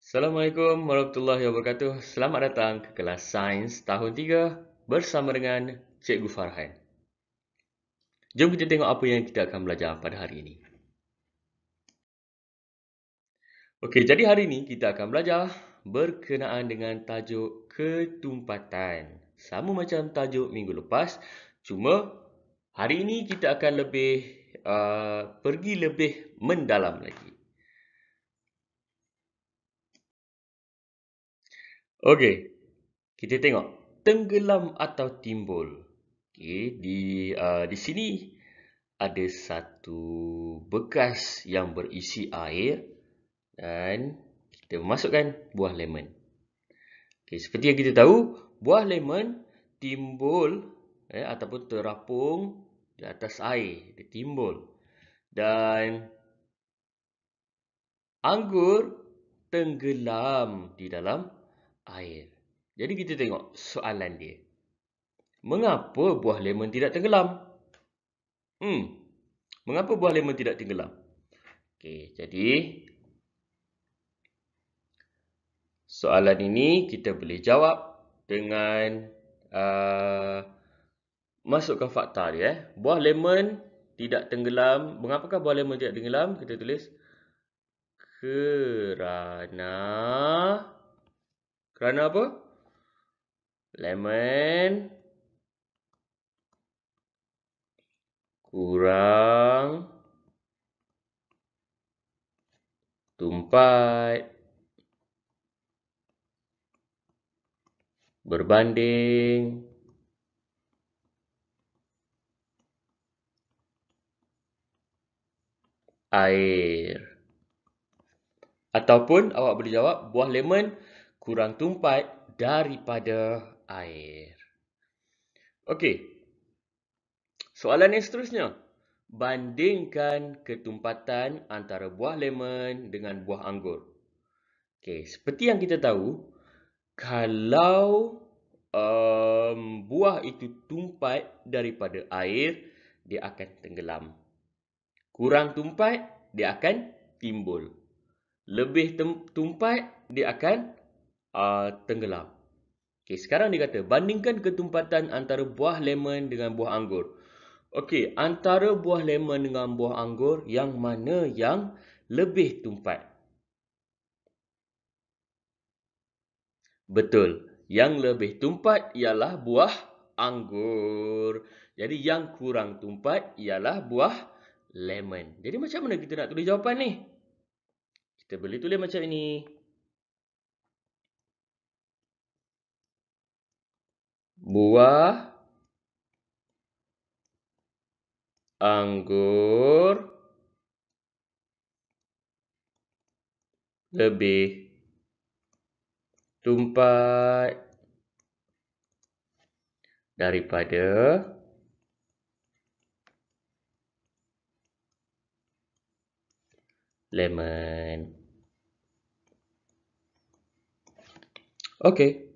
Assalamualaikum warahmatullahi wabarakatuh. Selamat datang ke kelas Sains tahun 3 bersama dengan Cikgu Farhan. Jom kita tengok apa yang kita akan belajar pada hari ini. Okey, jadi hari ini kita akan belajar berkenaan dengan tajuk ketumpatan. Sama macam tajuk minggu lepas, cuma hari ini kita akan pergi lebih mendalam lagi. Okey, kita tengok tenggelam atau timbul. Okey, di sini ada satu bekas yang berisi air dan kita masukkan buah lemon. Okey, seperti yang kita tahu, buah lemon timbul ataupun terapung di atas air, dia timbul. Dan anggur tenggelam di dalam air. Jadi kita tengok soalan dia. Mengapa buah lemon tidak tenggelam? Mengapa buah lemon tidak tenggelam? Okey, jadi soalan ini kita boleh jawab dengan masukkan fakta dia. Buah lemon tidak tenggelam. Mengapakah buah lemon tidak tenggelam? Kita tulis kerana apa? Lemon kurang tumpat berbanding air. Ataupun awak boleh jawab buah lemon kurang tumpat daripada air. Okey. Soalan yang seterusnya. Bandingkan ketumpatan antara buah lemon dengan buah anggur. Okey, seperti yang kita tahu, kalau buah itu tumpat daripada air, dia akan tenggelam. Kurang tumpat, dia akan timbul. Lebih tumpat, dia akan tenggelam. Okey, sekarang dia kata, bandingkan ketumpatan antara buah lemon dengan buah anggur. Okey, antara buah lemon dengan buah anggur, yang mana yang lebih tumpat? Betul. Yang lebih tumpat ialah buah anggur. Jadi yang kurang tumpat ialah buah lemon. Jadi macam mana kita nak tulis jawapan ni? Kita boleh tulis macam ini. Buah anggur lebih tumpat daripada lemon. Okey.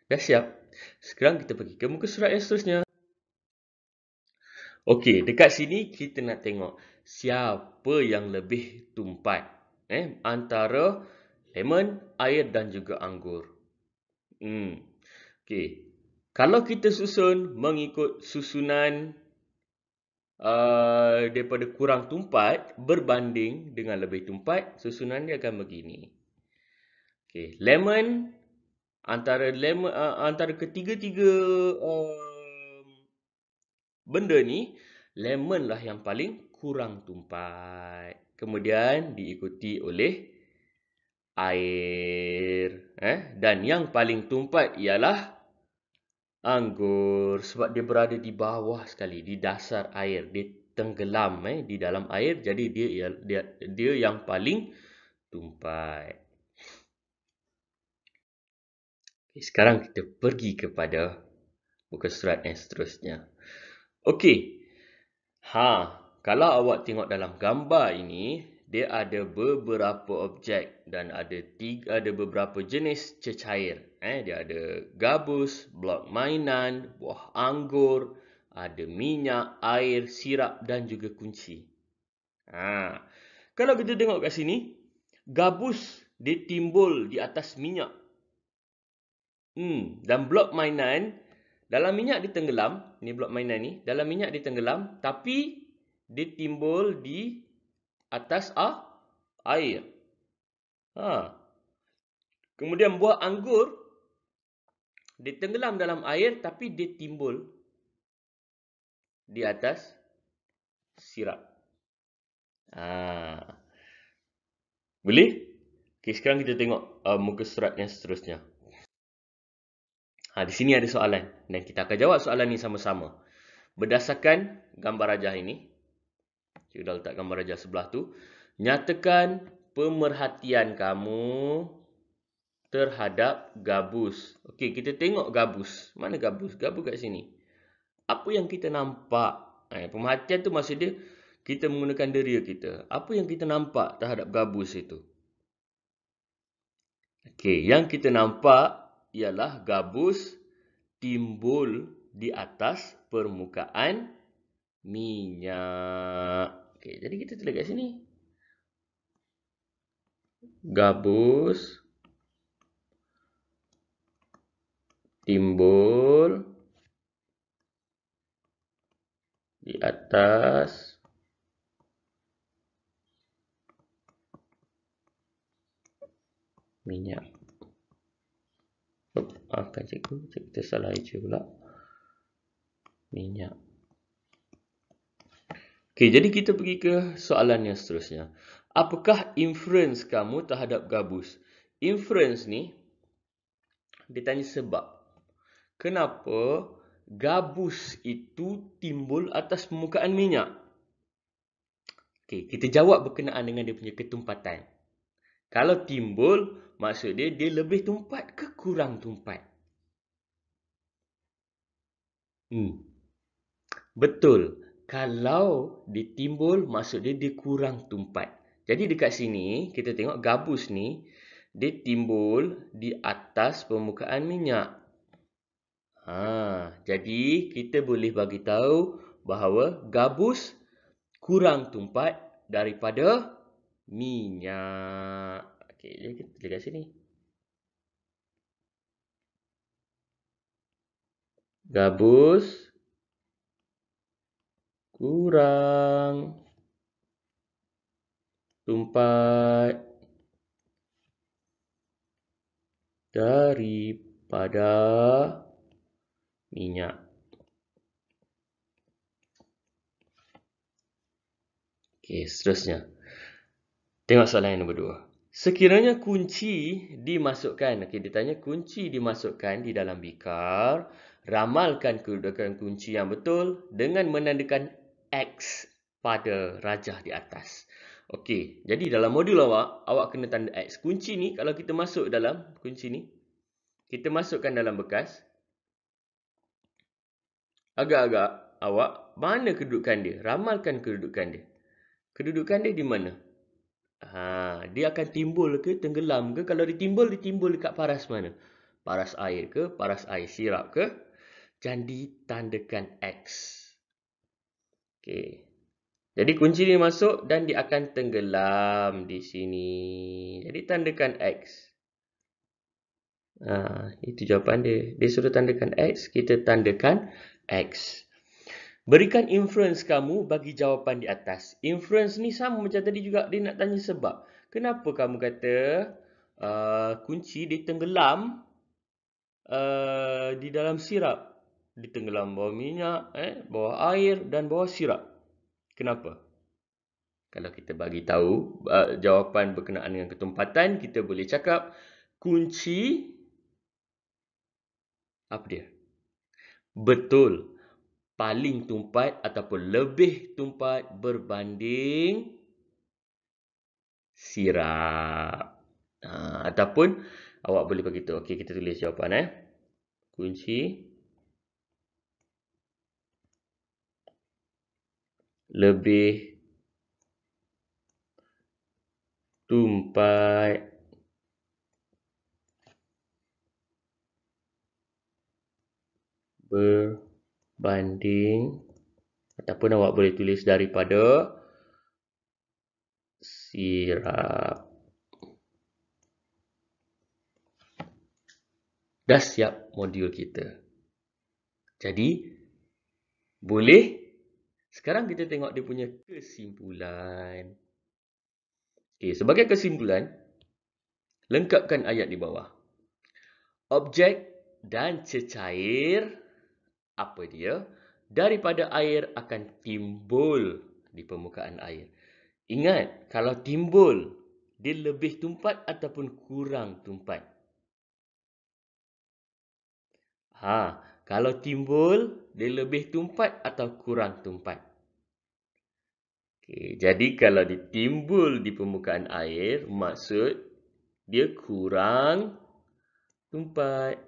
Dah siap. Sekarang kita pergi ke muka surat yang seterusnya. Okey, dekat sini kita nak tengok siapa yang lebih tumpat antara lemon, air dan juga anggur. Okey. Kalau kita susun mengikut susunan daripada kurang tumpat berbanding dengan lebih tumpat, susunan dia akan begini. Okey, antara ketiga-tiga benda ni, lemon lah yang paling kurang tumpat. Kemudian diikuti oleh air. Dan yang paling tumpat ialah anggur. Sebab dia berada di bawah sekali, di dasar air. Dia tenggelam di dalam air. Jadi dia yang paling tumpat. Okay, sekarang kita pergi kepada muka surat yang seterusnya. Okey. Kalau awak tengok dalam gambar ini, dia ada beberapa objek dan ada beberapa jenis cecair. Dia ada gabus, blok mainan, buah anggur, ada minyak, air, sirap dan juga kunci. Kalau kita tengok kat sini, gabus dia timbul di atas minyak. Dan blok mainan, dalam minyak dia tenggelam, ni blok mainan ni, dalam minyak dia tenggelam, tapi dia timbul di atas air. Kemudian buah anggur, dia tenggelam dalam air, tapi dia timbul di atas sirap. Boleh? Okay, sekarang kita tengok muka surat yang seterusnya. Di sini ada soalan dan kita akan jawab soalan ni sama-sama. Berdasarkan gambar rajah ini, kita dah letak gambar rajah sebelah tu. Nyatakan pemerhatian kamu terhadap gabus. Okey, kita tengok gabus. Mana gabus? Gabus kat sini. Apa yang kita nampak? Pemerhatian tu maksud dia kita menggunakan deria kita. Apa yang kita nampak terhadap gabus itu? Okey, yang kita nampak ialah gabus timbul di atas permukaan minyak. Okey, jadi kita tulis kat sini. Gabus timbul di atas minyak. Maafkan cikgu, kita salah eja pula. Minyak. Okey, jadi kita pergi ke soalan yang seterusnya. Apakah inference kamu terhadap gabus? Inference ni, dia tanya sebab. Kenapa gabus itu timbul atas permukaan minyak? Okey, kita jawab berkenaan dengan dia punya ketumpatan. Kalau timbul, maksud dia lebih tumpat ke kurang tumpat? Betul. Kalau dia timbul, maksud dia kurang tumpat. Jadi dekat sini, kita tengok gabus ni, dia timbul di atas permukaan minyak. Jadi kita boleh bagi tahu bahawa gabus kurang tumpat daripada minyak. Okey, jadi kita tulis kat sini. Gabus kurang tumpat daripada minyak. Okey, seterusnya. Tengok soalan yang nombor 2. Sekiranya kunci dimasukkan, dia tanya kunci dimasukkan di dalam bikar, ramalkan kedudukan kunci yang betul dengan menandakan X pada rajah di atas. Okey, jadi dalam modul awak kena tanda X. Kunci ni, kalau kita masuk dalam kunci ni, kita masukkan dalam bekas. Agak-agak awak, mana kedudukan dia? Ramalkan kedudukan dia. Kedudukan dia di mana? Dia akan timbul ke tenggelam ke? Kalau dia timbul dekat paras mana? Paras air ke? Paras air sirap ke? Dan ditandakan X. Okey. Jadi kunci ni masuk dan dia akan tenggelam di sini. Jadi tandakan X. Itu jawapan dia. Dia suruh tandakan X, kita tandakan X. Berikan inference kamu bagi jawapan di atas. Inference ni sama macam tadi juga, dia nak tanya sebab. Kenapa kamu kata kunci dia tenggelam di dalam sirap? Dia tenggelam bawah minyak, bawah air dan bawah sirap. Kenapa? Kalau kita bagi tahu jawapan berkenaan dengan ketumpatan, kita boleh cakap kunci apa dia? Betul. Paling tumpat ataupun lebih tumpat berbanding sirap. Ataupun awak boleh bagi tahu. Okey, kita tulis jawapan. Kunci lebih tumpat berbanding, ataupun awak boleh tulis daripada sirap. dah siap modul kita. Jadi, boleh. Sekarang kita tengok dia punya kesimpulan. Okay, sebagai kesimpulan, lengkapkan ayat di bawah. Objek dan cecair, apa dia? Daripada air akan timbul di permukaan air. Ingat, kalau timbul, dia lebih tumpat ataupun kurang tumpat? Kalau timbul, dia lebih tumpat atau kurang tumpat? Okay, jadi kalau ditimbul di permukaan air, maksud dia kurang tumpat.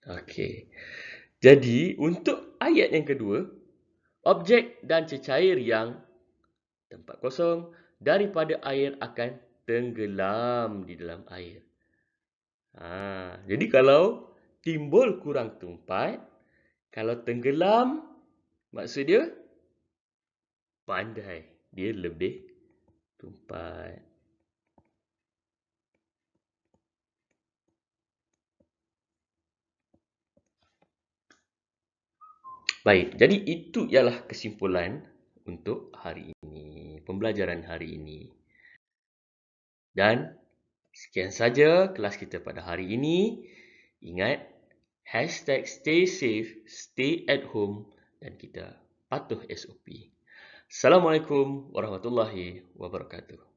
Okey. Jadi, untuk ayat yang kedua, objek dan cecair yang tempat kosong daripada air akan tenggelam di dalam air. Jadi kalau timbul kurang tumpat, kalau tenggelam, maksud dia pandai. Dia lebih tumpat. Baik, jadi itu ialah kesimpulan untuk hari ini, pembelajaran hari ini. Dan sekian saja kelas kita pada hari ini. Ingat, #stay safe, stay at home dan kita patuh SOP. Assalamualaikum warahmatullahi wabarakatuh.